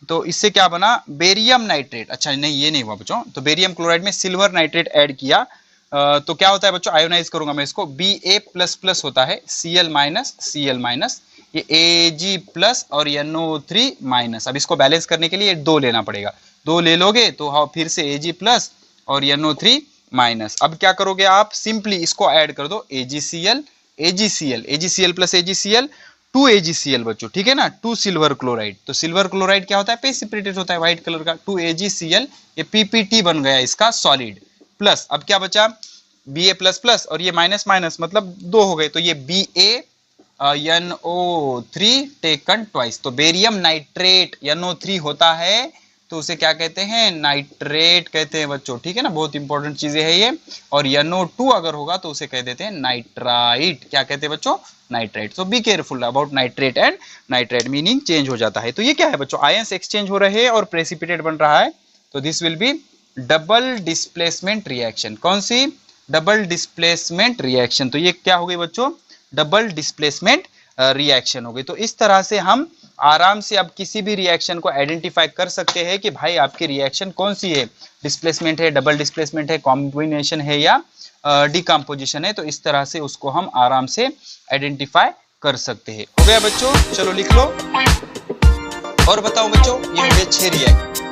तो इससे क्या बना बेरियम नाइट्रेट, अच्छा नहीं ये नहीं हुआ बच्चों, तो बेरियम क्लोराइड में सिल्वर नाइट्रेट ऐड किया, तो क्या होता है बच्चों, आयोनाइज करूंगा मैं इसको, Ba++ होता है Cl माइनस, ये Ag प्लस और NO3 माइनस। अब इसको बैलेंस करने के लिए दो लेना पड़ेगा, दो ले लोगे तो हाँ फिर से Ag प्लस और NO3 माइनस। अब क्या करोगे आप, सिंपली इसको ऐड कर दो AgCl प्लस AgCl 2 AgCl बच्चों, ठीक है ना, 2 सिल्वर क्लोराइड, तो सिल्वर क्लोराइड क्या होता है प्रेसिपिटेट होता है व्हाइट कलर का, 2 AgCl, ये PPT बन गया इसका सॉलिड, प्लस अब क्या बचा Ba++ और ये माइनस माइनस मतलब दो हो गए, तो ये BaNO3 टेकन ट्वाइस, तो बेरियम नाइट्रेट NO3 होता है तो उसे क्या कहते हैं, नाइट्रेट कहते हैं बच्चों, ठीक है ना, बहुत इंपॉर्टेंट चीजें है ये। और NO2 अगर होगा तो उसे कह देते हैं नाइट्राइट, क्या कहते हैं बच्चों, नाइट्राइट। तो be careful about nitrate and nitrite, meaning change हो जाता है। तो ये क्या है बच्चों, आयंस एक्सचेंज हो रहे हैं और प्रेसिपिटेट बन रहा है, तो this will be double displacement reaction. कौन सी, डबल डिस्प्लेसमेंट रिएक्शन, तो ये क्या हो गई बच्चों, डबल डिस्प्लेसमेंट रिएक्शन हो गई। तो इस तरह से हम आराम से अब किसी भी रिएक्शन को आइडेंटिफाई कर सकते हैं कि भाई आपकी रिएक्शन कौन सी है, डिस्प्लेसमेंट है, डबल डिस्प्लेसमेंट है, कॉम्बिनेशन है या डिकम्पोजिशन है, तो इस तरह से उसको हम आराम से आइडेंटिफाई कर सकते हैं। हो गया बच्चों, चलो लिख लो और बताओ बच्चों, ये हो गए 6 रिएक्शन।